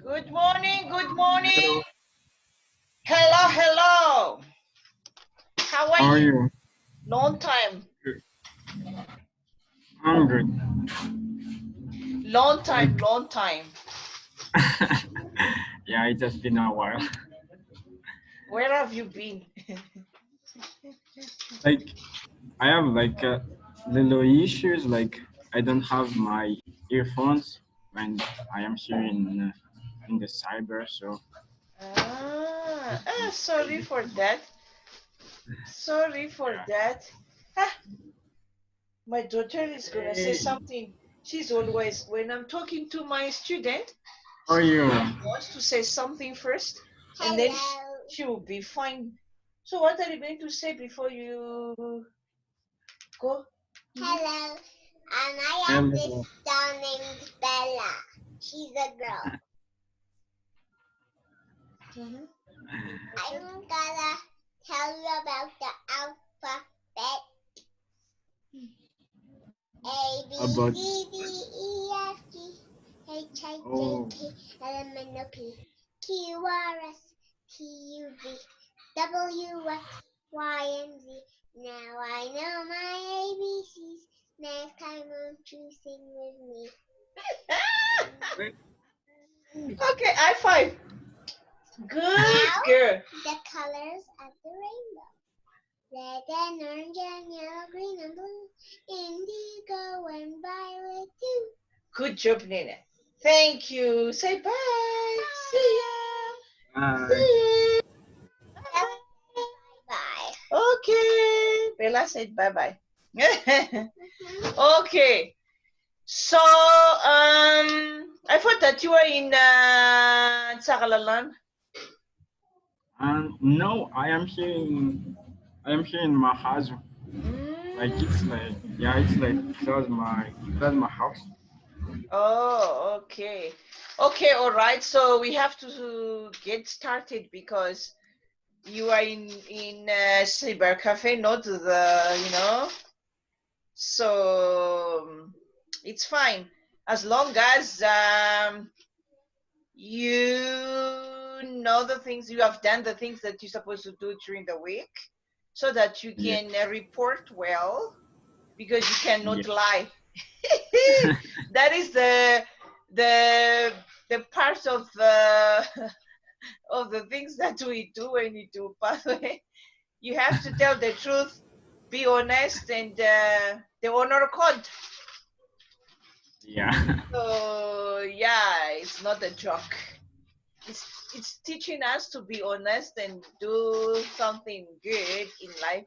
Good morning, good morning. Hello, Hello, hello. How are how are you? you? Long time. Good. I'm good. Long time, Like, long time. yeah, it has been a while. Where have you been? Like, I have little issues. Like, I don't have my earphones when I am here in the cyber. So, Sorry for that. Sorry for yeah. that. Ah, my daughter is gonna say Hey, something. She's always, when I'm talking to my student, how are she you? wants to say something first, and then she will be fine. So what are you going to say before you go? Hello, I have this Hello. doll named Bella. She's a girl. Mhm. I'm gonna tell you about the alphabet. A, B, About C, D, E, F, G, H, I, J, oh, K, L, M, N, O, P, Q, R, S, T, U, V, W, X, Y, and Z. Now I know my ABCs. Next time won't you sing with me? Okay, high five. Good Now, girl. the colors of the rainbow. Red and orange and yellow, green and blue, indigo and violet too. Good job, Nina. Thank you. Say bye. See ya. uh, See Bye. ya. Okay. Bella said bye bye. Okay. So, I thought that you were in Tsakalalan. and no, I am here in my house. Like it's Mm. like yeah, it's like close my house. Oh, okay. Okay, all right. So we have to get started because you are in cyber cafe, not the. So it's fine as long as you know the things you have done, the things that you're supposed to do during the week, so that you Yeah. can report well because you cannot Yeah. lie. That is the the part of of the things that we do when you do pathway. You have to tell the truth, be honest, and the honor code. Yeah. So yeah, it's not a joke. It's teaching us to be honest and do something good in life.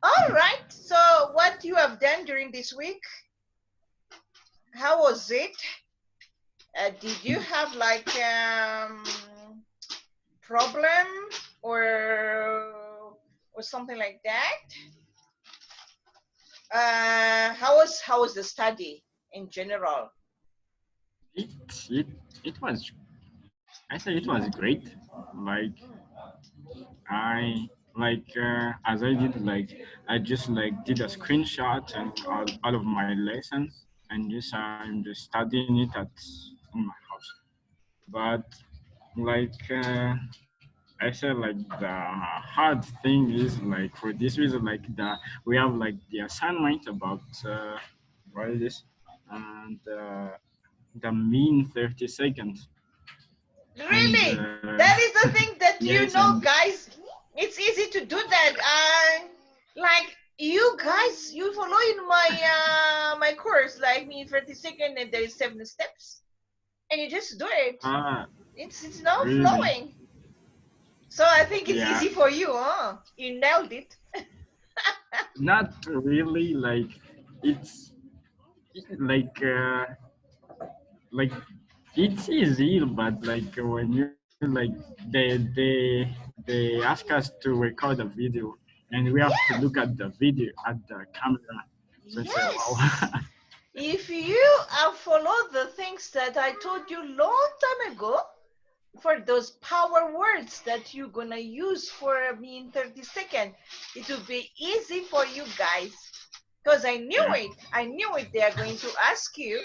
All right. So what you have done during this week? How was it? Did you have like problem or something like that? How was the study in general? It it it was I say it was great. Like I as I did I just did a screenshot and all of my lessons and just I'm just studying it at in my house. But like I said the hard thing is for this reason we have the assignment about what is this and the mean 30 seconds and Really? That is the thing that yes and guys. It's easy to do that. Like you guys, you follow in my course, like me 30 seconds, and there is 7 steps, and you just do it. ah It's now really flowing. So I think it's yeah easy for you, huh? You nailed it. not really it's like uh like it's easy but when you they ask us to record a video and we have to look Yes, at the video at the camera so it's like wow. yes. If you follow the things that I told you long time ago, for those power words that you're gonna use for me in 30 seconds, it will be easy for you guys. Because I knew Yeah. it. I knew it. They are going to ask you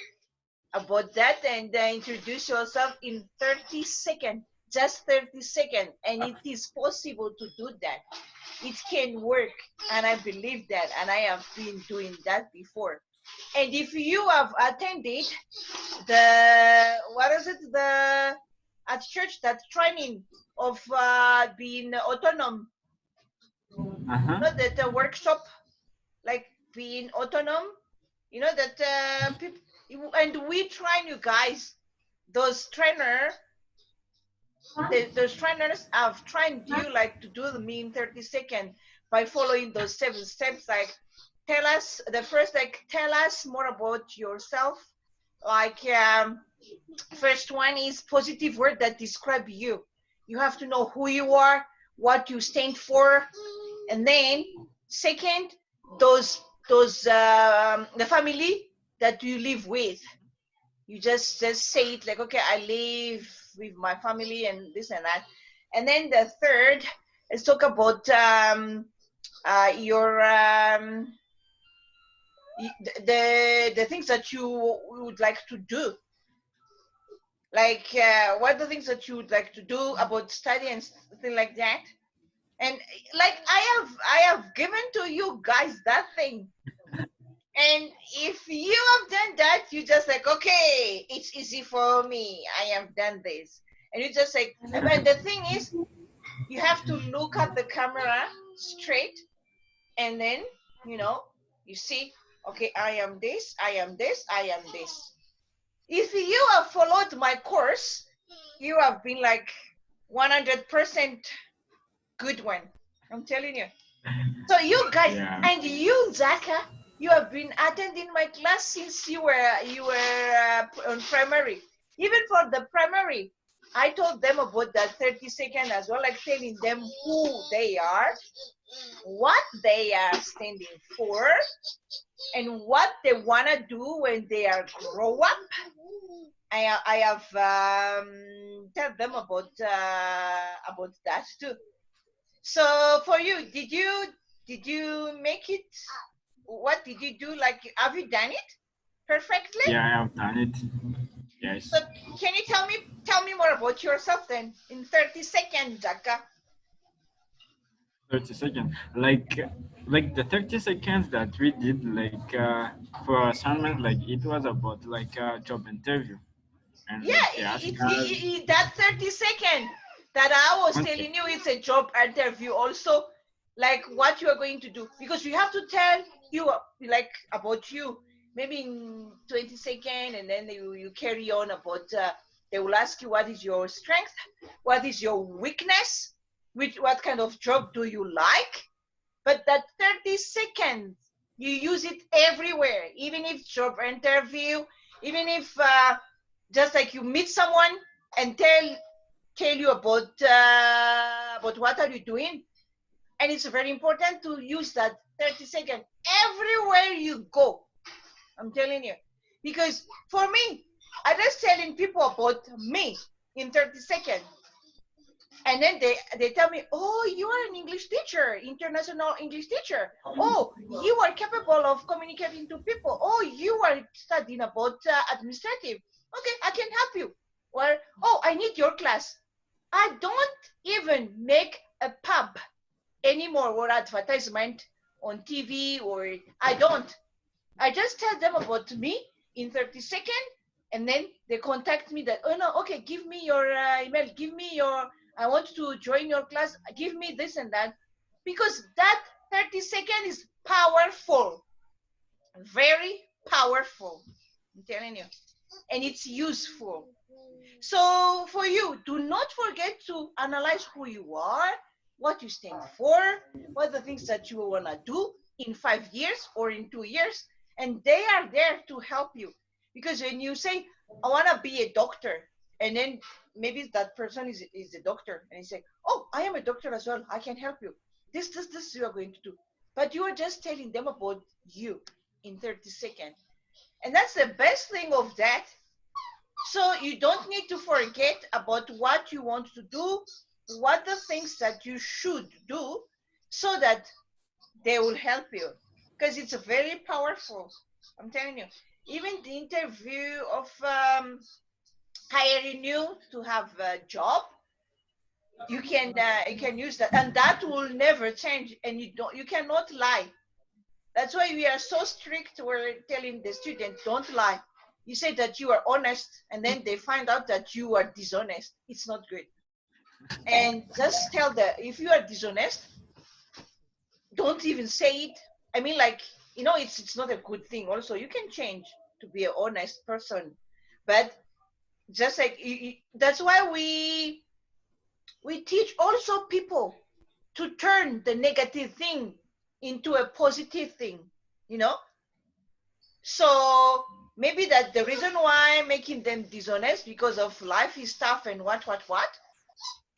about that and introduce yourself in 30 seconds, just 30 seconds. And it is possible to do that. It can work. And I believe that. And I have been doing that before. And if you have attended what is it, at church, that training of being autonomous, not that workshop, like being autonomous, that people, and we train you guys, those trainers have trained you like to do the mean 30 seconds by following those 7 steps, like tell us more about yourself, like first one is positive word that describe you. You have to know who you are, what you stand for, and then second, those the family that you live with. You just say it like, okay, I live with my family and this and that. And then the third, let's talk about your the things that you would like to do. Like what are the things that you would like to do about study and things like that. And like I have given to you guys that thing. And if you have done that, you just like, okay, it's easy for me. I have done this. And you just like, and the thing is, you have to look at the camera straight, and then, you see, okay, I am this, I am this, I am this. If you have followed my course, you have been like 100% good one. I'm telling you. So you guys, Yeah. and you, Njaka, you have been attending my class since you were on primary. Even for the primary, I told them about that 30 second as well, like telling them who they are, what they are standing for, and what they wanna do when they are grow up. I have tell them about that too. So for you, did you make it? What did you do? Like, have you done it perfectly? Yeah, I have done it. Yes. So can you tell me more about yourself then in 30 seconds, Njaka? 30 seconds. Like the 30 seconds that we did, like for assignment, like it was about like a job interview. And Yeah, like they asked us. that 30 seconds that I was Okay. telling you, it's a job interview also, like what you are going to do, because you have to tell you like about you, maybe in 20 seconds, and then you carry on about they will ask you what is your strength, what is your weakness, what kind of job do you like. But that 30 seconds, you use it everywhere, even if job interview, even if just like you meet someone and tell you about what are you doing. And it's very important to use that 30 seconds everywhere you go. I'm telling you. Because for me, I just telling people about me in 30 seconds. And then they tell me, oh, you are an English teacher, international English teacher. Oh, you are capable of communicating to people. Oh, you are studying about administrative. Okay, I can help you. Or, oh, I need your class. I don't even make a pub anymore or advertisement on TV, or I don't. I just tell them about me in 30 seconds, and then they contact me that, oh no, okay, give me your email, give me your, I want to join your class, give me this and that. Because that 30 seconds is powerful, very powerful, I'm telling you. And it's useful. So for you, do not forget to analyze who you are, what you stand for, what are the things that you want to do in 5 years or in 2 years. And they are there to help you. Because when you say, I want to be a doctor, and then maybe that person is a doctor, and you say, oh, I am a doctor as well, I can help you. This you are going to do. But you are just telling them about you in 30 seconds. And that's the best thing of that. So you don't need to forget about what you want to do, what the things that you should do, so that they will help you. Because it's very powerful. I'm telling you. even the interview of hiring you to have a job, you can use that, and that will never change. And you cannot lie. That's why we are so strict. We're telling the student, don't lie. You say that you are honest, and then they find out that you are dishonest. It's not good. And just tell them, if you are dishonest, don't even say it. I mean, like, it's not a good thing. Also, you can change to be an honest person, but just like that's why we teach also people to turn the negative thing into a positive thing, you know. So maybe that the reason why making them dishonest because of life is tough and what,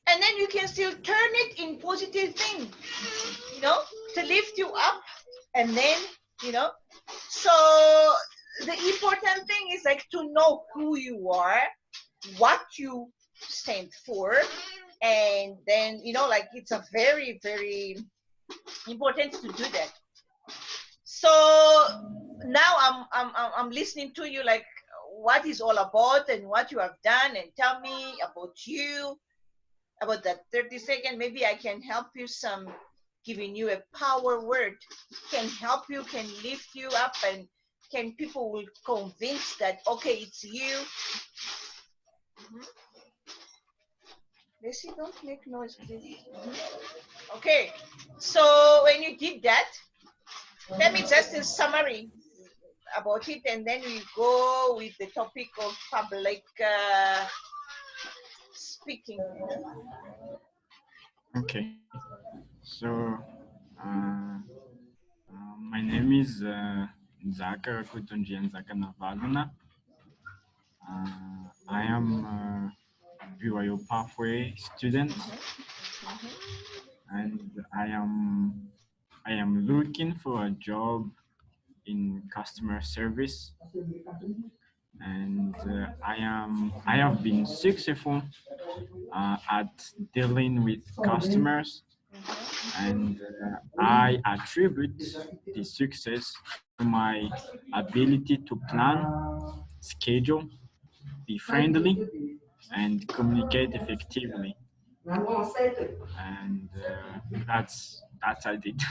and then you can still turn it in positive thing, to lift you up, and then you know. So the important thing is like to know who you are, what you stand for, and then like it's a very, very important to do that. So now I'm listening to you, like what is all about and what you have done, and tell me about you, about that 30 second. Maybe I can help you some, giving you a power word, can help you, can lift you up, and can people will convince that okay, it's you. Lacey, don't make noise, please. Okay, so when you did that, let me just in summary about it, and then we go with the topic of public speaking. Okay. So, my name is Njaka Njaka Navaguna. I am a BYO pathway student, and I am looking for a job in customer service, and I have been successful at dealing with customers, and I attribute the success to my ability to plan, schedule, be friendly, and communicate effectively. And that's I did.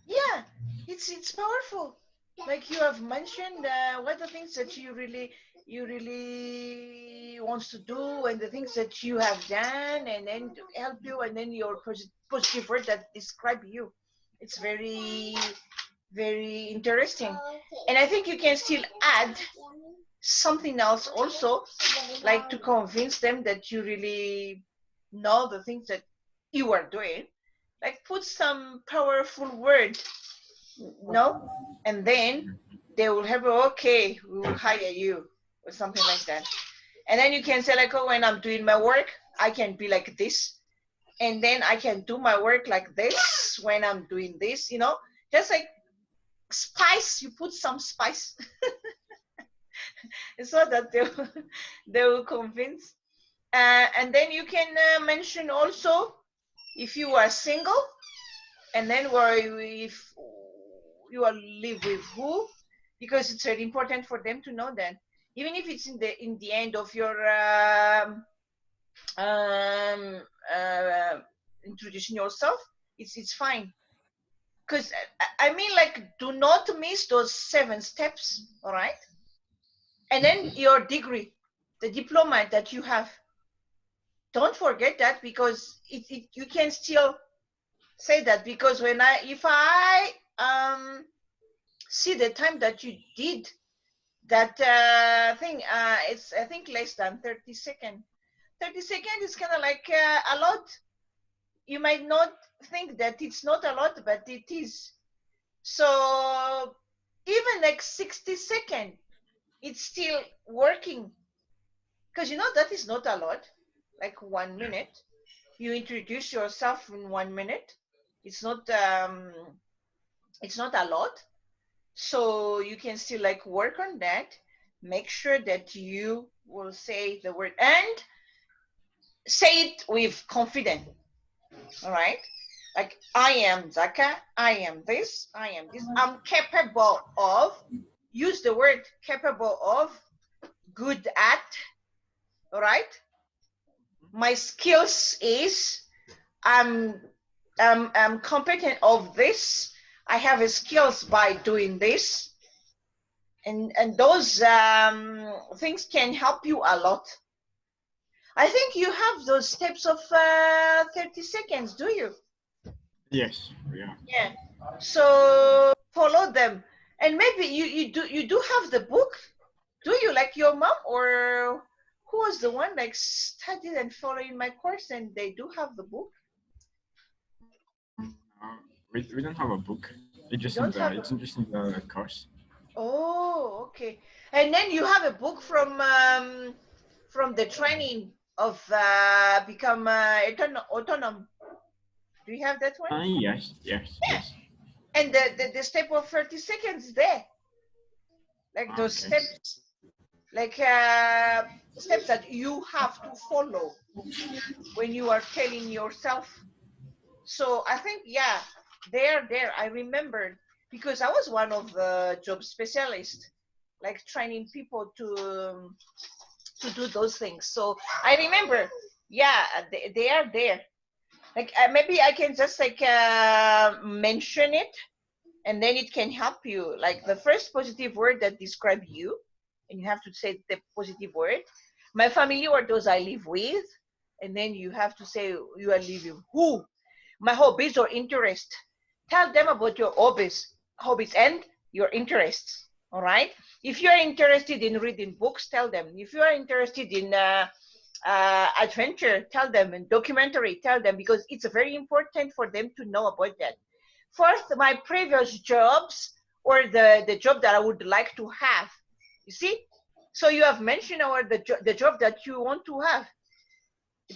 Yeah, it's powerful. Like you have mentioned, what are the things that you really wants to do, and the things that you have done, and then to help you, and then your positive word that describe you. It's very, very interesting, and I think you can still add something else also, like to convince them that you really know the things that you are doing. Like put some powerful word, and then they will have, okay, we will hire you, or something like that. And then you can say like, oh, when I'm doing my work, I can be like this, and then I can do my work like this when I'm doing this, just like spice. You put some spice. It's not that they will convince. And then you can mention also if you are single, and then where if you are live with who, because it's very important for them to know that, even if it's in the end of your um, introducing yourself, it's fine. Because I mean, like, do not miss those 7 steps, all right? And then your degree, the diploma that you have, don't forget that, because you can still say that, because if I see the time that you did that thing, it's I think less than 30 seconds. 30 seconds is kind of like a lot. You might not think that it's not a lot, but it is. So even like 60 seconds, it's still working, because that is not a lot. Like 1 minute, you introduce yourself in 1 minute. It's not a lot. So you can still like work on that. Make sure that you will say the word, and say it with confidence. All right? Like, I am Zaka, I am this, I'm capable of. use the word capable of, good at, all right? My skills is, I'm competent of this. I have skills by doing this. And those things can help you a lot. I think you have those steps of 30 seconds, do you? Yes, yeah. Yeah. So follow them. And maybe you do have the book. Do you, like your mom, or who was the one like studied and following my course and they do have the book? We don't have a book. It's You just in don't have the a it's just in the course. Oh, okay. And then you have a book from the training of become autonomous. Do you have that one? Yes, yes, Yeah. yes. And the step of 30 seconds there, like those Okay. steps, like steps that you have to follow when you are telling yourself. So I think, yeah, there I remembered, because I was one of the job specialists, like training people to do those things. So I remember, yeah, they are there. Like maybe I can just like mention it, and then it can help you. Like the first positive word that describe you, and you have to say the positive word. My family or those I live with, and then you have to say you are living who. My hobbies or interests. Tell them about your hobbies and your interests. All right. If you are interested in reading books, tell them. If you are interested in adventure, tell them. And documentary, tell them, because it's very important for them to know about that. First, my previous jobs, or the job that I would like to have. You see, so you have mentioned our the job that you want to have.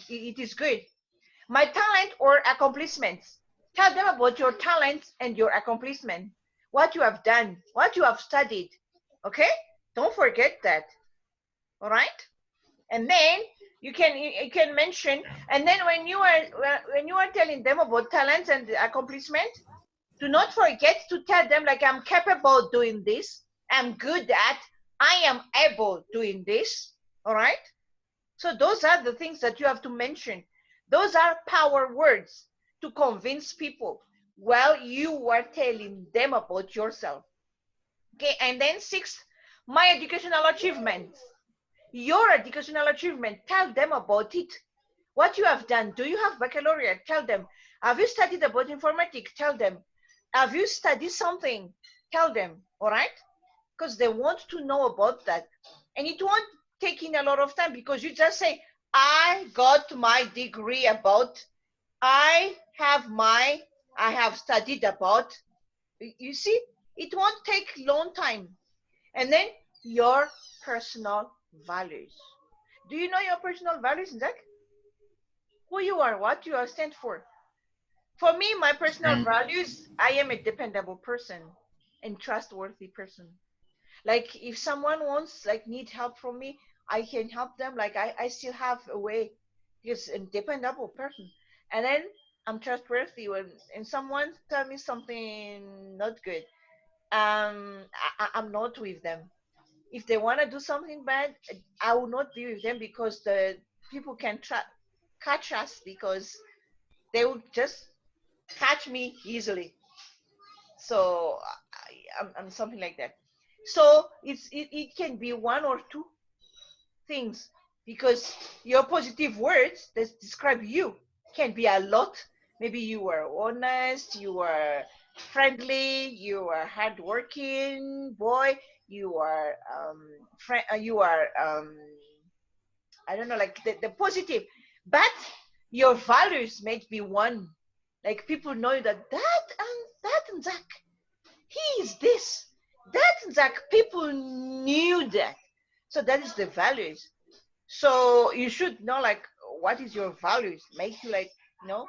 It is good. My talent or accomplishments. Tell them about your talents and your accomplishment, what you have done, what you have studied. Okay? Don't forget that. All right? And then you can mention, and then when you are telling them about talents and accomplishment, do not forget to tell them, like, I'm capable of doing this, I'm good at, I am able doing this. All right? So those are the things that you have to mention. Those are power words to convince people while you are telling them about yourself. Okay, and then sixth, my educational achievements. Your educational achievement, tell them about it. What you have done. Do you have baccalaureate? Tell them. Have you studied about informatics? Tell them. Have you studied something? Tell them, all right? Because they want to know about that. And it won't take in a lot of time, because you just say, I got my degree about, I have studied about. You see, it won't take long time. And then your personal values. Do you know your personal values, Zach? Who you are, what you are stand for. For me, my personal And values, I am a dependable person and trustworthy person. Like if someone wants, like, need help from me, I can help them. Like I still have a way, because I'm a dependable person. And then I'm trustworthy. When and someone tell me something not good, I'm not with them. If they want to do something bad, I will not be with them, because the people can catch us, because they will just catch me easily. So I'm something like that. So it can be one or two things, because your positive words that describe you can be a lot. Maybe you are honest, you are friendly, you are hardworking boy, you are you are I don't know, like the positive, but your values may be one. Like people know that Zach, he is this, that Zach. People knew that, so that is the values. So you should know, like, what is your values. Make you, like, you know,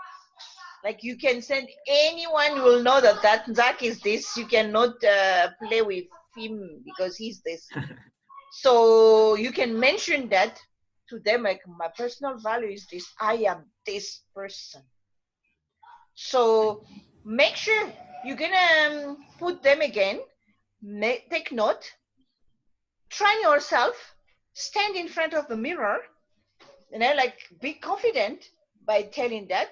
like you can send anyone will know that Zach is this. You cannot play with him because he's this. So you can mention that to them, like, my personal value is this. I am this person. So make sure you're gonna put them again. take note, train yourself, stand in front of the mirror, like be confident by telling that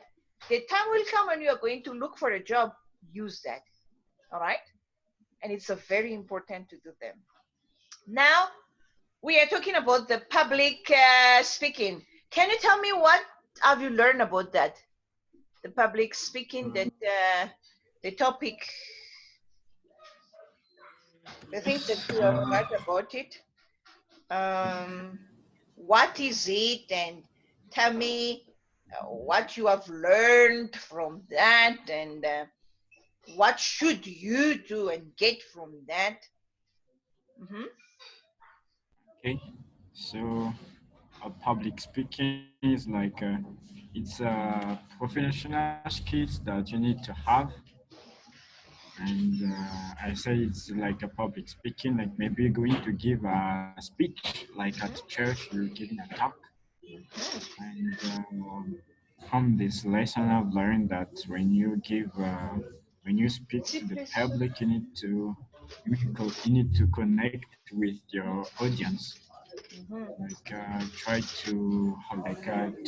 the time will come when you are going to look for a job. Use that. All right. And it's a very important to do them. Now we are talking about the public speaking. Can you tell me what have you learned about that? The public speaking, that the topic, the things that you have Uh, heard about it. Um, what is it? And tell me what you have learned from that, and what should you do and get from that. Mm-hmm. okay. So, public speaking is like it's a professional skills that you need to have, and I say it's like a public speaking, like maybe you're going to give a speech, like at church, you're giving a talk, and from this lesson, I've learned that when you speak to Sit, the please. public, you need to connect with your audience. Mm-hmm. Like try to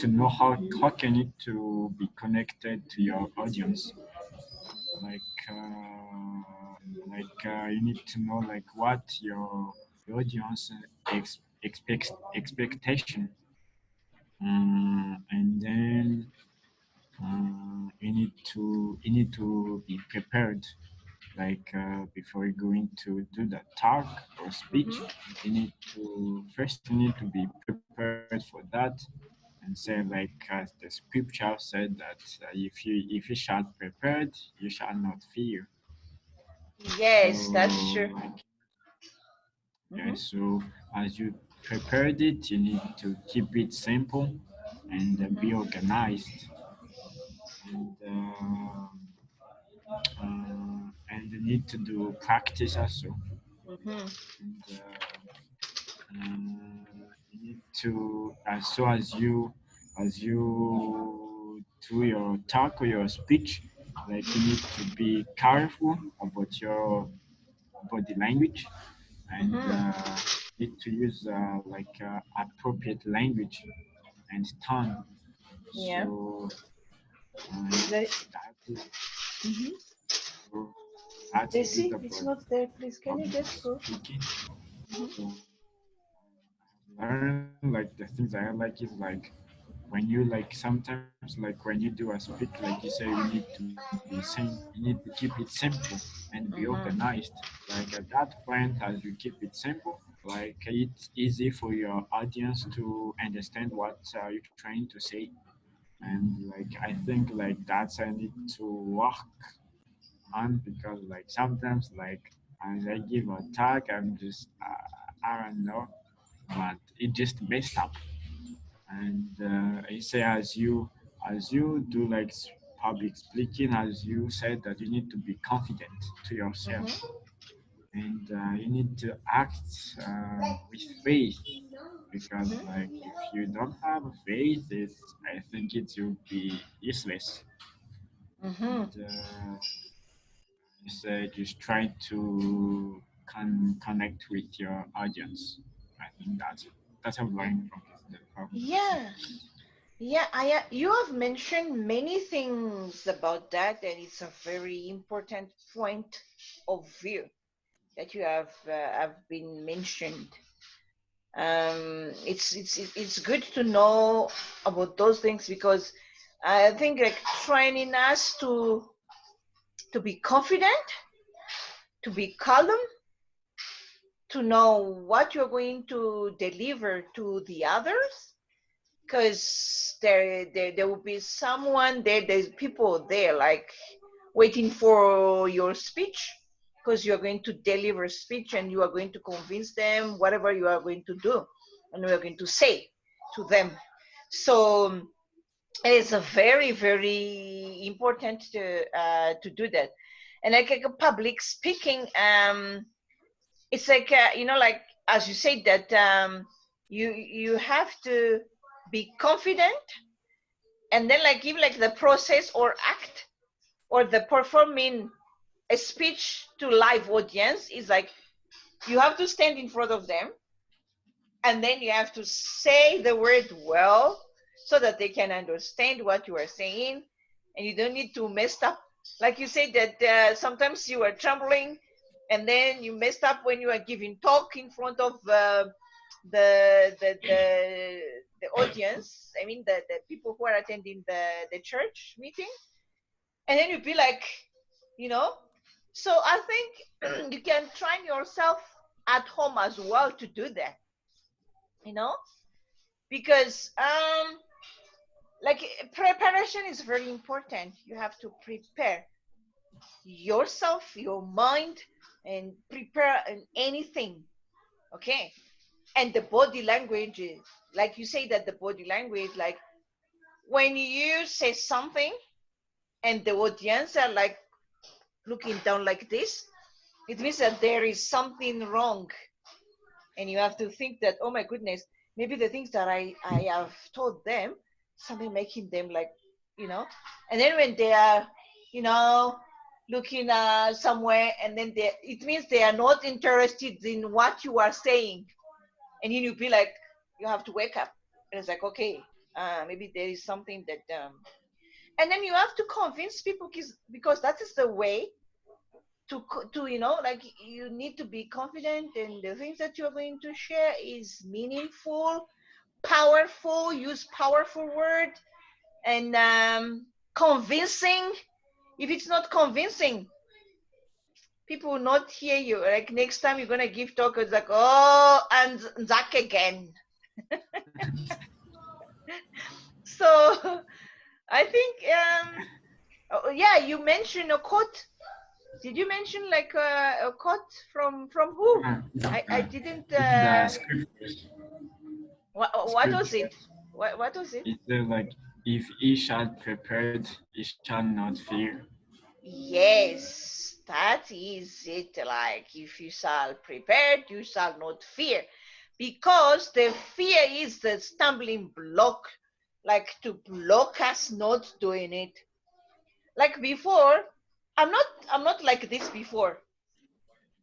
know how can it to be connected to your audience. Like you need to know like what your audience expectation, and then you need to be prepared, like before you're going to do the talk or speech. Mm-hmm. You need to be prepared for that, and say like the scripture said that if you shall prepared, you shall not fear. So Yes, that's true. like yeah, Mm-hmm. so as you prepared it, you need to keep it simple and be Mm-hmm. organized, and you need to do practice also, Mm-hmm. and you need to as you do your talk or your speech, like you need to be careful about your body language, and Mm-hmm. need to use appropriate language and tone. Yeah. So The, that is mm-hmm. so that is it Desi, it's about not there. Please, can you public just go? speaking. Mm-hmm. So I have learned like the things I like is like when you like sometimes like when you do a speech, like you say, you need to be you need to keep it simple and be Mm-hmm. organized. Like at that point, as you keep it simple, like it's easy for your audience to understand what you're trying to say. And like I think like that's I need to work on, because like sometimes like as I give a talk, I'm just I don't know, but it just messed up. And I say as you do like public speaking, as you said that you need to be confident to yourself, Mm-hmm. and you need to act with faith, because Mm-hmm. like if you don't have faith, I think it will be useless. Mm-hmm. And just try to connect with your audience. I think that's what I'm learning from the public Yeah. speaking. Yeah, you have mentioned many things about that, and it's a very important point of view that you have been mentioned. It's good to know about those things, because I think like training us to be confident, to be calm, to know what you're going to deliver to the others, because there will be someone there, there's people there like waiting for your speech, because you're going to deliver speech and you are going to convince them whatever you are going to do and we are going to say to them. So it's a very very important to do that. And like a public speaking, it's like like as you said that you have to be confident, and then like give like the process or act or the performing a speech to live audience is like you have to stand in front of them, and then you have to say the word well so that they can understand what you are saying, and you don't need to mess up. Like you said that sometimes you are trembling, and then you messed up when you are giving talk in front of the the the, the audience. I mean the people who are attending the church meeting, and then you'd be like, you know. So I think you can train yourself at home as well to do that, you know, because like preparation is very important. You have to prepare yourself, your mind, and prepare anything. Okay. And the body language is, like you say that the body language, like when you say something and the audience are like looking down like this, it means that there is something wrong. And you have to think that, oh my goodness, maybe the things that I have told them, something making them like, you know. And then when they are, you know, looking somewhere, and then it means they are not interested in what you are saying. And then you'll be like, you have to wake up. And it's like, okay, maybe there is something that, and then you have to convince people because that is the way to you know, like you need to be confident, and the things that you're going to share is meaningful, powerful, use powerful word, and convincing. If it's not convincing, people will not hear you. Like next time you're gonna give talk, it's like, oh, and Njaka again. So I think oh, yeah, you mentioned a quote. Did you mention like a quote from who? I didn't. It's the scriptures. What was Scripture. it? What was it? It says like, if he shall prepared, he shall not fear. Yes, that is it. Like if you shall prepared, you shall not fear, because the fear is the stumbling block, like to block us not doing it. Like before, I'm not like this before.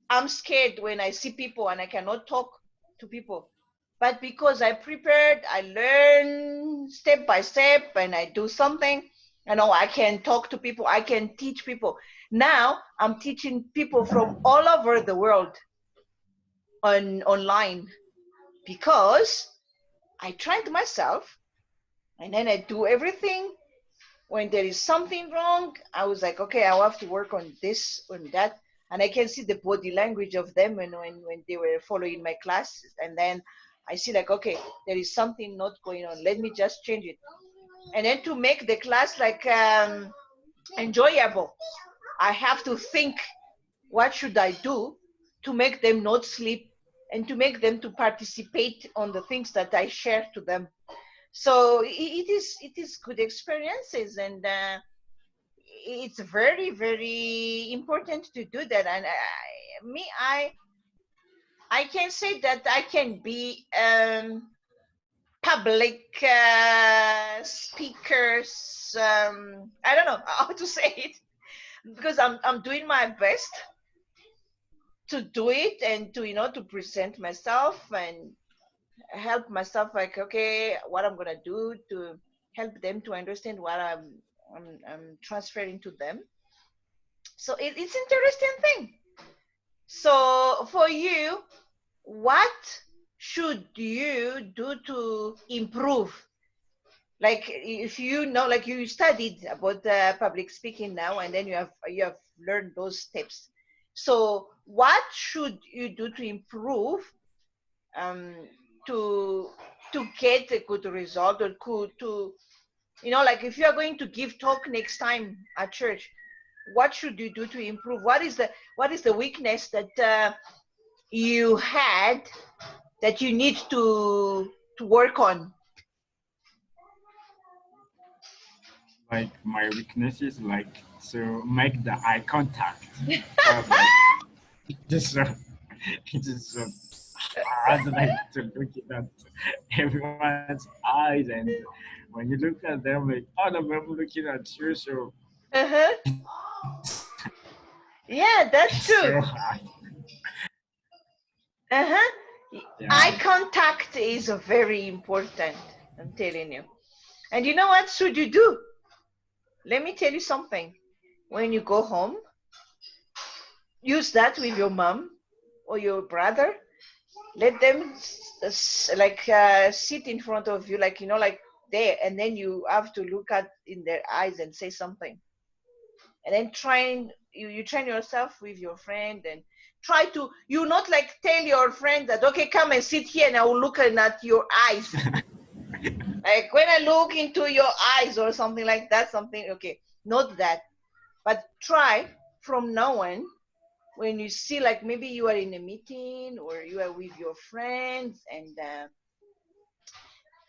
I'm scared when I see people and I cannot talk to people. But because I prepared, I learn step by step, and I do something. You know, I can talk to people, I can teach people. Now I'm teaching people from all over the world online, because I tried myself, and then I do everything. When there is something wrong, I was like, okay, I'll have to work on this, on that. And I can see the body language of them when they were following my class. And then I see like, okay, there is something not going on. Let me just change it. And then to make the class like enjoyable, I have to think, what should I do to make them not sleep, and to make them to participate on the things that I share to them. So it is good experiences, and it's very very important to do that. And I can say that I can be public speakers. I don't know how to say it, because I'm doing my best to do it, and to, you know, to present myself and help myself, like, okay, what I'm gonna do to help them to understand what I'm transferring to them. So it's interesting thing. So for you, what should you do to improve? Like if you know, like you studied about public speaking now, and then you have learned those steps. So what should you do to improve, um, to get a good result, or to, you know, like if you are going to give talk next time at church, what should you do to improve? What is the weakness that you had, that you need to work on? Like my weakness is like to make the eye contact. Because like it is so it is so hard like to look at everyone's eyes, and when you look at them, like all of them looking at you, so Uh-huh. Yeah, that's It's true. so hard. Uh-huh. Eye Yeah. contact is very important, I'm telling you. And you know what should you do? Let me tell you something. When you go home, use that with your mom or your brother. Let them sit in front of you, like, like there, and then you have to look at in their eyes and say something. And then you train yourself with your friend, and try to, you not like tell your friend that, okay, come and sit here and I will look at your eyes. Like when I look into your eyes or something like that, something, okay, not that. But try from now on, when you see, like, maybe you are in a meeting or you are with your friends, and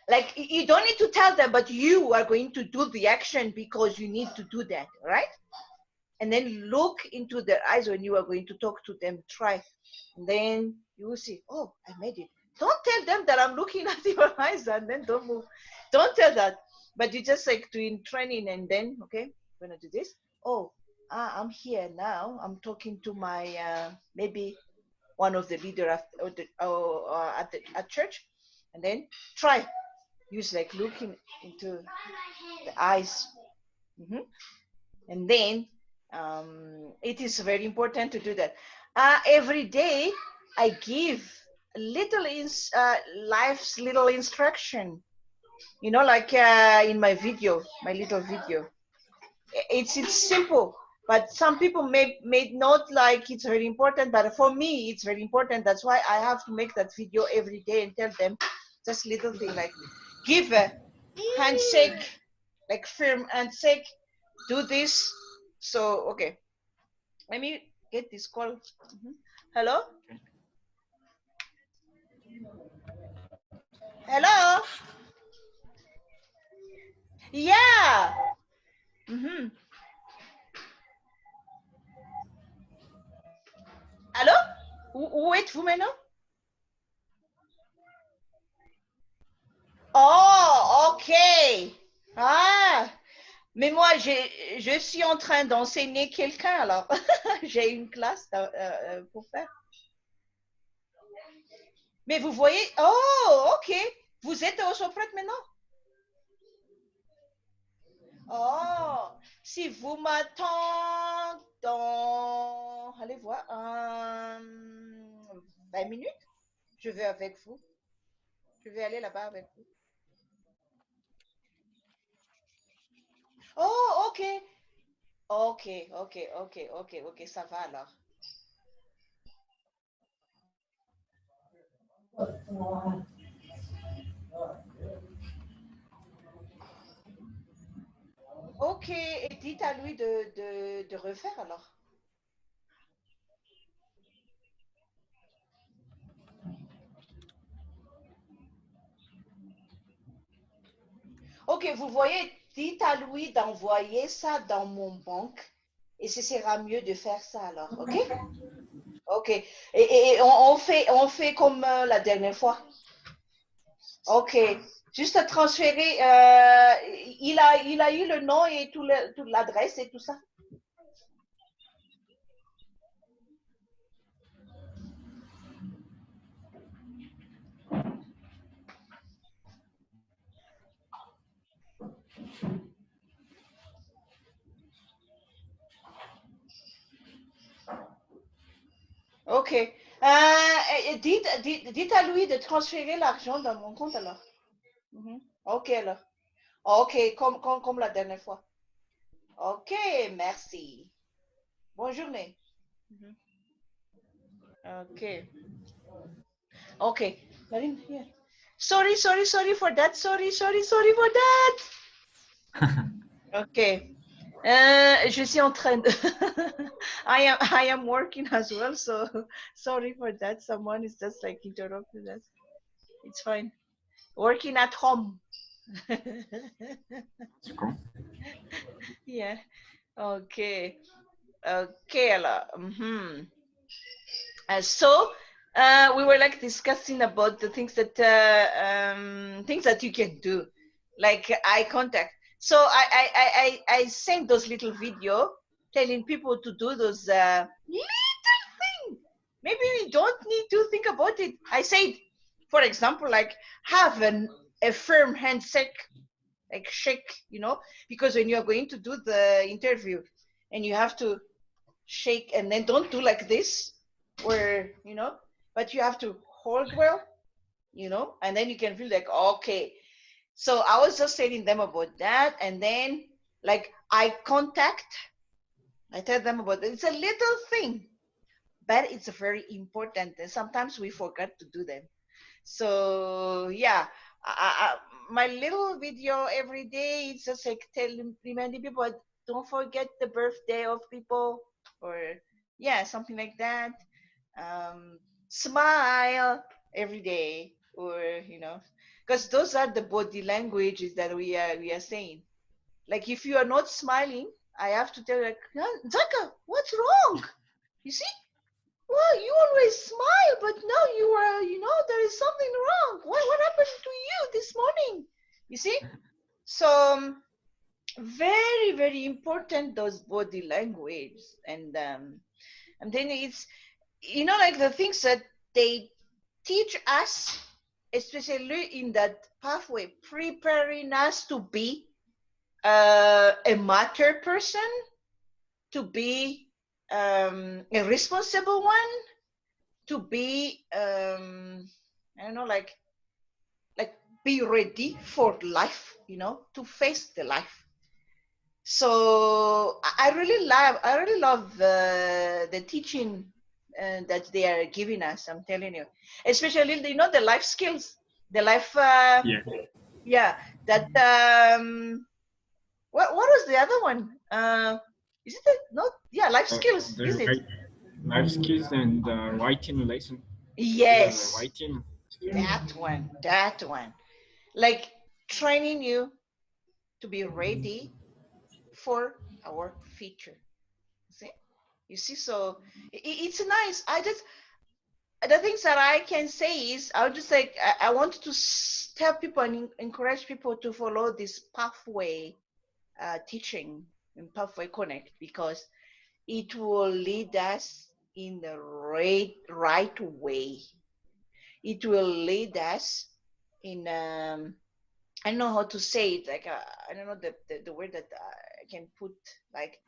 like, you don't need to tell them, but you are going to do the action because you need to do that, right? And then look into their eyes when you are going to talk to them. Try, and then you will see, oh, I made it. Don't tell them that I'm looking at your eyes, and then don't move. Don't tell that, but you just like doing training, and then, okay, I'm gonna do this. Oh, I'm here now, I'm talking to my maybe one of the leader at church. And then try, use like looking into the eyes. And then it is very important to do that. Every day I give little life's little instruction, like in my video, my little video. It's simple, but some people may not like it's very important, but for me it's very important. That's why I have to make that video every day and tell them just little thing, like give a handshake, like firm handshake, do this. So okay, let me get this call. Hello. Hello. Yeah. Allô? Où êtes-vous maintenant? Oh, ok. Ah, mais moi, je suis en train d'enseigner quelqu'un, alors j'ai une classe pour faire. Mais vous voyez, oh, ok. Vous êtes au Soprat maintenant? Oh, si vous m'attendez dans, allez voir, 20 minutes, je vais avec vous. Je vais aller là-bas avec vous. Oh, ok. Ok, ok, ok, ok, ok, ça va alors. Ok, et dites à lui de refaire alors. Ok, vous voyez, dites à lui d'envoyer ça dans mon banque et ce sera mieux de faire ça alors, ok? Ok, et on fait comme la dernière fois. Ok, juste à transférer, il a eu le nom et toute l'adresse et tout ça. Ok, dites à lui de transférer l'argent dans mon compte alors. Ok alors. Ok, comme la dernière fois. Ok, merci. Bonne journée. Okay. Okay. Marine, here. Sorry for that. Sorry for that. Okay. Je suis en train de I am working as well, so sorry for that. Someone is just like interrupted us. It's fine. Working at home. That's cool. Yeah. Okay. Okay, alors. So we were like discussing about the things that you can do, like eye contact. So I sent those little video telling people to do those little things. Maybe we don't need to think about it. I said, for example, like have a firm handshake, like shake, because when you're going to do the interview and you have to shake, and then don't do like this, or but you have to hold well, and then you can feel like, okay. So I was just telling them about that, and then like eye contact. I tell them about it. It's a little thing, but it's very important, and sometimes we forget to do them. So yeah, my little video every day, it's just like reminding people, don't forget the birthday of people, or yeah, something like that. Smile every day, or because those are the body languages that we are saying. Like if you are not smiling, I have to tell you, like, Njaka, what's wrong? You see? Well, you always smile, but now you are, there is something wrong. What happened to you this morning? You see? So very, very important, those body language. And then it's, like the things that they teach us, especially in that pathway, preparing us to be a mature person, to be a responsible one, to be I don't know, like be ready for life, to face the life. So I really love the teaching that they are giving us. I'm telling you, especially the life skills, the life Yeah. yeah, that what was the other one? Is it not? Yeah, life skills, is The it? life skills and writing lesson. Yes, Writing. that one. Like training you to be ready for our future. See? You see, so it's nice. The things that I can say is, I would just like, I want to tell people and encourage people to follow this pathway teaching in Pathway Connect, because it will lead us in the right way. It will lead us in I don't know how to say it, like I don't know the word that I can put, like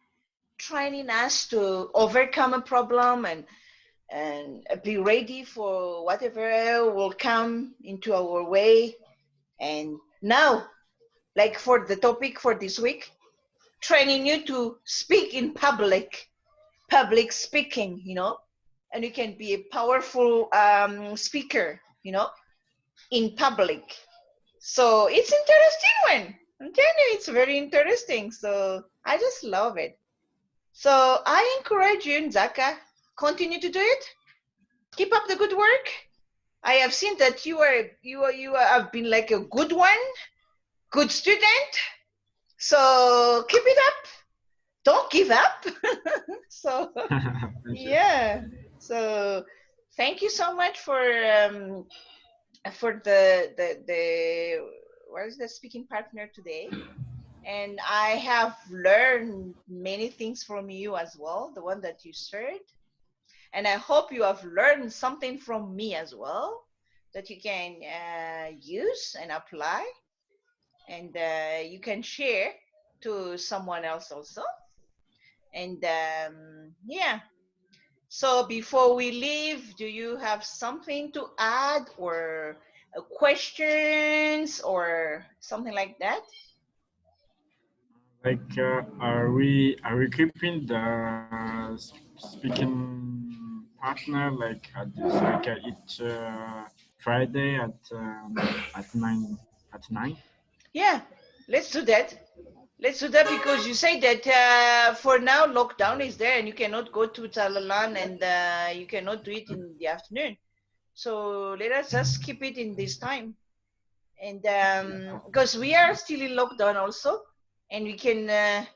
training us to overcome a problem, and be ready for whatever will come into our way. And now, like for the topic for this week, training you to speak in public speaking, and you can be a powerful speaker, in public. So it's interesting one. I'm telling you, it's very interesting. So I just love it. So I encourage you, Njaka, continue to do it. Keep up the good work. I have seen that you have been like a good one, good student. So keep it up. Don't give up. So Thank you. yeah. So thank you so much for the what is the speaking partner today. And I have learned many things from you as well, the one that you shared. And I hope you have learned something from me as well that you can use and apply, and you can share to someone else also. And yeah. So before we leave, do you have something to add, or questions or something like that? Like, are we keeping the speaking partner like each Friday at 9 at 9? Yeah, let's do that. Let's do that, because you say that for now lockdown is there and you cannot go to Talalan, and you cannot do it in the afternoon. So let us just keep it in this time. And because we are still in lockdown also, and we can,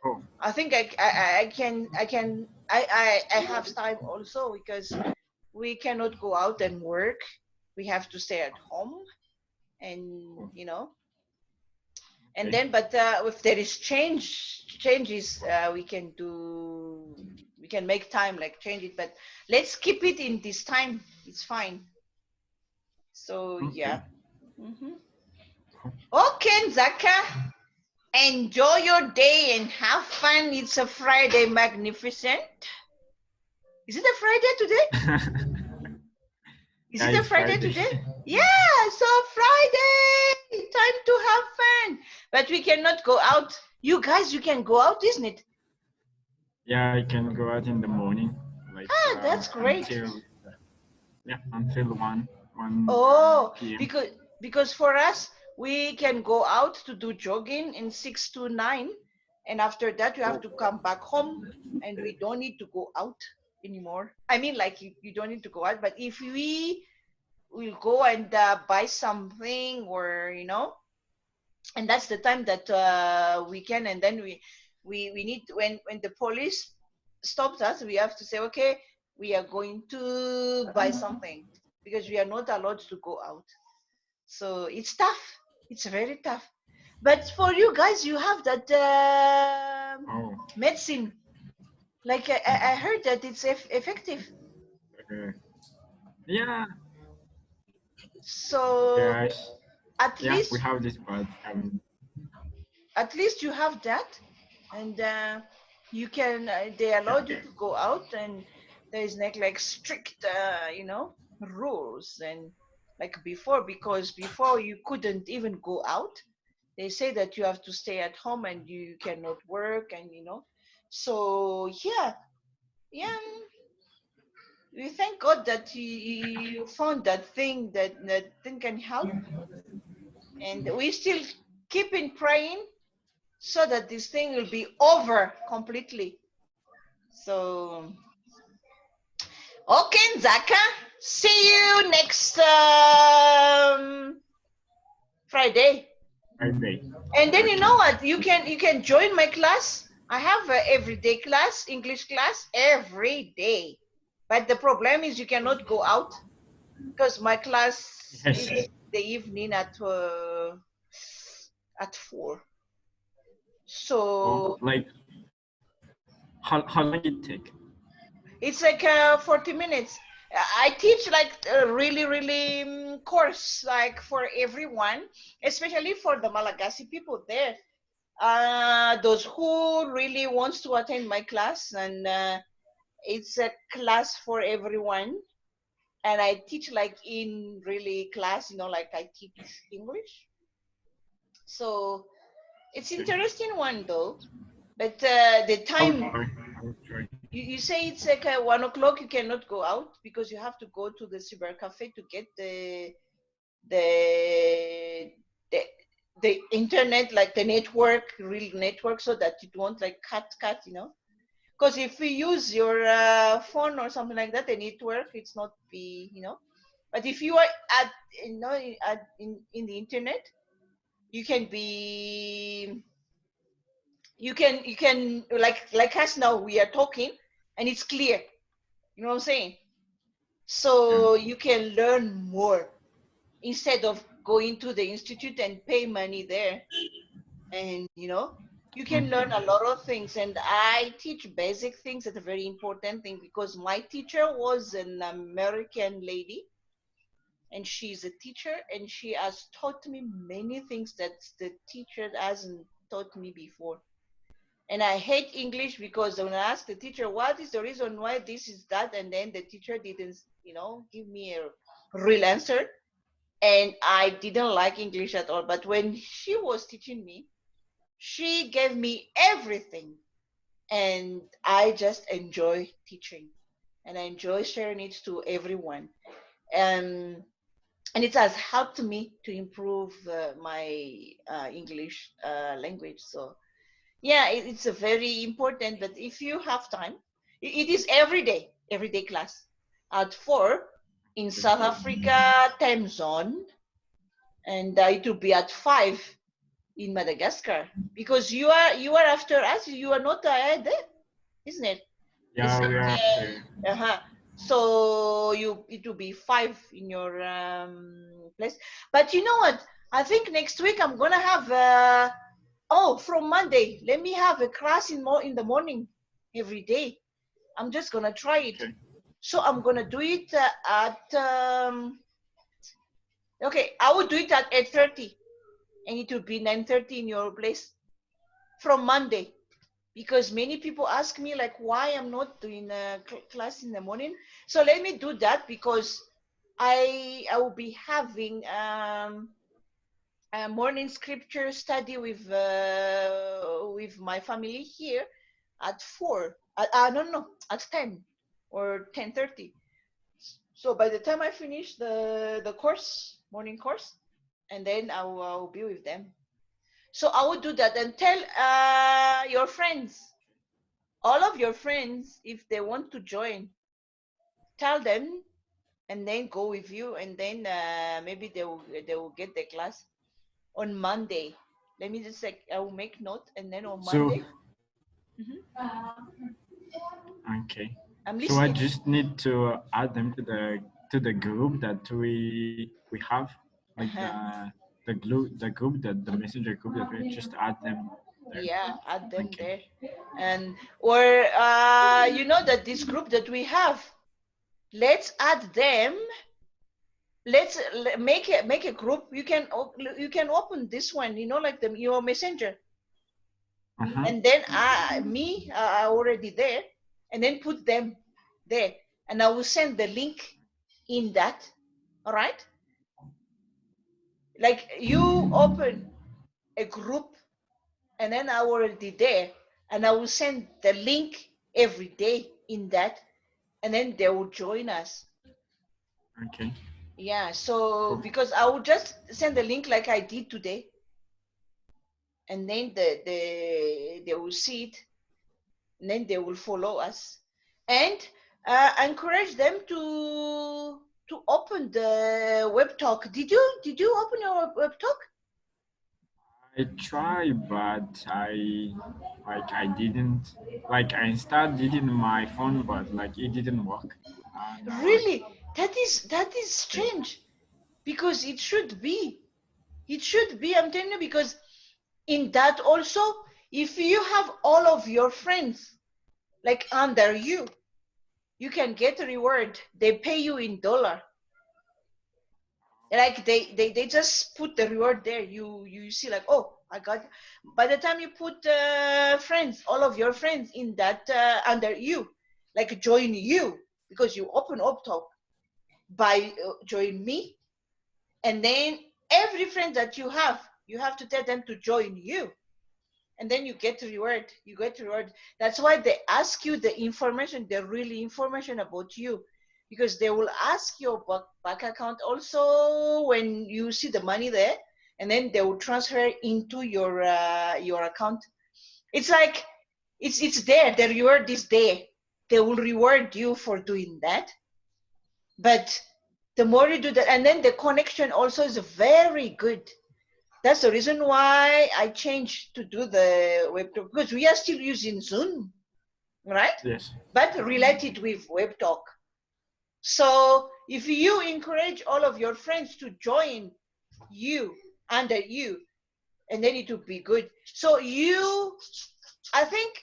Oh, I think I have time also, because we cannot go out and work. We have to stay at home, and oh, and okay. then, but if there is changes, we can do can make time, like change it, but let's keep it in this time. It's fine. So Okay. yeah. Okay, Njaka. Enjoy your day and have fun. It's a Friday, magnificent. Is it a Friday today? Is Yeah, it a it's Friday Friday. today? Yeah, so Friday, time to have fun. But we cannot go out. You guys, you can go out, isn't it? Yeah, I can go out in the morning, like Ah, that's great. until 1 Oh, p.m. because for us, we can go out to do jogging in 6 to 9, and after that you have Oh, to come back home, and we don't need to go out anymore. I mean, like you don't need to go out, but if we will go and buy something, or and that's the time that we can, and then we need, when the police stops us, we have to say, okay, we are going to buy something, because we are not allowed to go out. So it's tough. It's very tough. But for you guys, you have that oh, medicine. Like I heard that it's effective. okay. Yeah, So yeah, at yeah. We least have this, but at least you have that, and you can. They yeah, allowed you to go out, and there is like strict, rules, and like before, because before you couldn't even go out. They say that you have to stay at home and you cannot work, and so yeah, yeah. We thank God that you found that thing, that thing can help, and we still keep in praying so that this thing will be over completely. So okay, Njaka, see you next Friday. Friday. And then you Okay. know what? You can join my class. I have a everyday class, English class, every day. But the problem is you cannot go out, because my class Yes. is the evening at 4. Oh, So like how long it take? it's like 40 minutes. I teach like a really, really course, like for everyone, especially for the Malagasy people there. Those who really wants to attend my class, and it's a class for everyone. And I teach like in really class, like I teach English. So it's Okay. interesting one though. But the I'll time, try. I'll try. you say it's like 1 o'clock, you cannot go out because you have to go to the cyber cafe to get the the the internet, like the network, real network, so that it won't like cut. Because if we use your phone or something like that, the network, it's not be. But if you are at in the internet, you can be you can like us now, we are talking and it's clear. You know what I'm saying? Yeah. So you can learn more instead of going to the institute and pay money there. And you can learn Okay. a lot of things, and I teach basic things. That's a very important thing, because my teacher was an American lady, and she's a teacher, and she has taught me many things that the teacher hasn't taught me before. And I hate English, because when I ask the teacher what is the reason why this is that, and then the teacher didn't give me a real answer, and I didn't like English at all. But when she was teaching me, she gave me everything, and I just enjoy teaching, and I enjoy sharing it to everyone. Um, and it has helped me to improve my English language. So yeah, it's a very important. But if you have time, it is everyday class at 4 in South Africa time zone, and it will be at 5 in Madagascar, because you are after us. You are not ahead, isn't it? The Yeah, same we are after. day. So it will be 5 in your place. But you know what? I think next week I'm gonna have from Monday. Let me have a class in the morning every day. I'm just gonna try it. Okay. So I'm gonna do it at okay, I will do it at 8:30, and it will be 9:30 in your place from Monday, because many people ask me like why I'm not doing a class in the morning. So let me do that, because I will be having a morning scripture study with my family here at 4. No, at 10 or 10:30. So by the time I finish the course, morning course, and then I'll be with them. So I will do that, and tell your friends, all of your friends, if they want to join, tell them, and then go with you, and then maybe they will get the class on Monday. Let me just like, I will make note, and then on So Monday. Mhm. okay. I'm So I listening. just need to add them to the group that we have, like Uh-huh. the group that the messenger group that we just add them there. Yeah, add them Okay. there. And or you know that this group that we have, let's add them. Let's make a group. You can open this one, like your messenger, Uh-huh. and then me already there, and then put them there, and I will send the link in that. All right, like you open a group, and then I already there, and I will send the link every day in that, and then they will join us. Okay. Yeah, so Cool. because I will just send the link like I did today, and then they will see it, and then they will follow us, and encourage them to open the web talk. Did you open your web talk? I try, but I didn't, like I installed it in my phone, but like it didn't work. Now I Really? That is yes. strange, because it should be, I'm telling you, because in that also, if you have all of your friends like under you can get a reward. They pay you in dollar. Like they just put the reward there. You see like, oh, I got. By the time you put friends, all of your friends in that under you, like join you, because you open up top by join me, and then every friend that you have to tell them to join you, and then you get reward. That's why they ask you the information, the really information about you, because they will ask your bank account also when you see the money there, and then they will transfer into your account. It's like it's there, the reward is there. They will reward you for doing that. But the more you do that, and then the connection also is very good. That's the reason why I changed to do the web talk, because we are still using Zoom, right? Yes. But related with web talk. So if you encourage all of your friends to join you under you, and then it will be good. So I think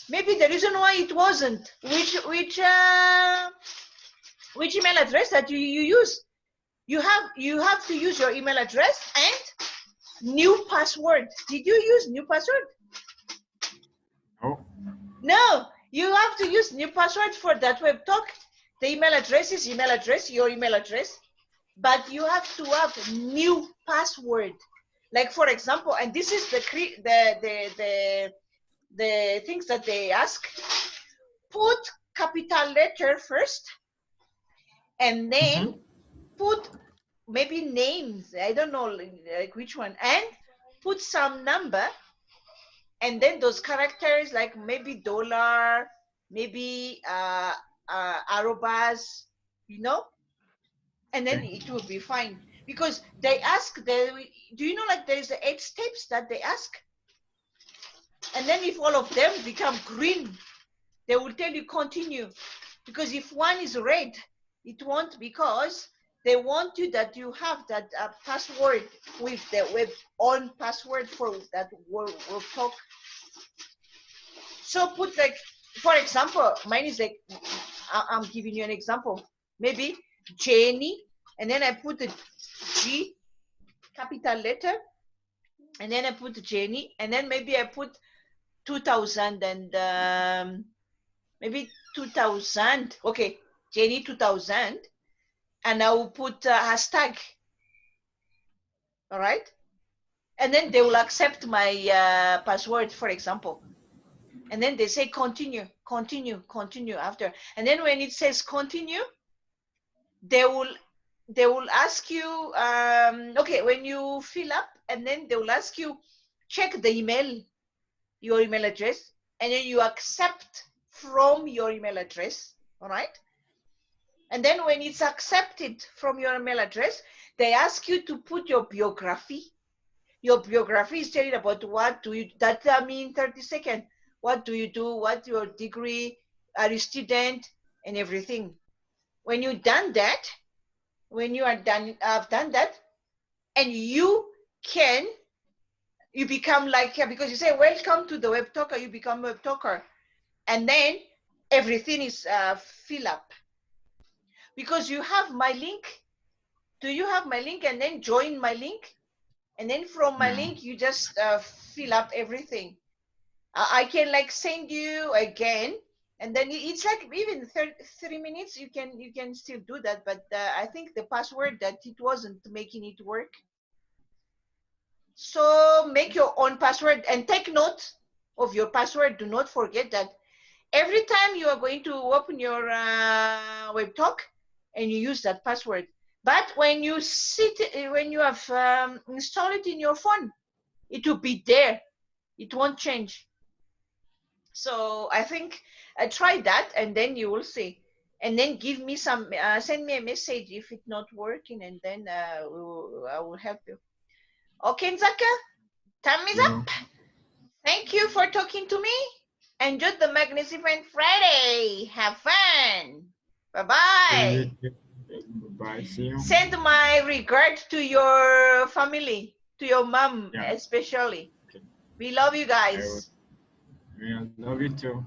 maybe the reason why it wasn't which email address that you use. You have to use your email address and new password. Did you use new password? Oh. No, you have to use new password for that web talk. The email address is email address, your email address, but you have to have new password. Like for example, and this is the things that they ask. Put capital letter first, and then Mm-hmm. put maybe names. I don't know like which one, and put some number, and then those characters like maybe dollar, maybe arrobas, you know, and then Okay. it will be fine. Because they ask, do you know like there's 8 steps that they ask, and then if all of them become green, they will tell you continue. Because if one is red, it won't, because they want you that you have that password with the web on password for that web talk. So put like for example, mine is like, I'm giving you an example. Maybe Jenny, and then I put the G, capital letter, and then I put Jenny, and then maybe I put 2000 and maybe 2000. Okay, Jenny 2000, and I will put hashtag. All right, and then they will accept my password, for example. And then they say continue, continue, continue after. And then when it says continue, they will ask you, okay, when you fill up, and then they will ask you, check the email, your email address, and then you accept from your email address. All right. And then when it's accepted from your email address, they ask you to put your biography. Your biography is telling about what do you, that mean 30 seconds. What do you do? What's your degree? Are you student? And everything. When you've done that, when you are done, have done that, and you become like, because you say, welcome to the web talker, you become a web talker. And then everything is fill up. Because you have my link. Do you have my link? And then join my link. And then from my link, you just fill up everything. I can like send you again, and then it's like even 3 minutes. You can still do that, but I think the password that it wasn't making it work. So make your own password and take note of your password. Do not forget that every time you are going to open your WebTalk, and you use that password. But when you have installed it in your phone, it will be there. It won't change. So I think try that, and then you will see. And then give me some, send me a message if it's not working, and then I will help you. Okay, Njaka, time is up. Thank you for talking to me. Enjoy the magnificent Friday. Have fun. Bye-bye. Bye. See you. Send my regards to your family, to your mom especially. Okay. We love you guys. I love you too.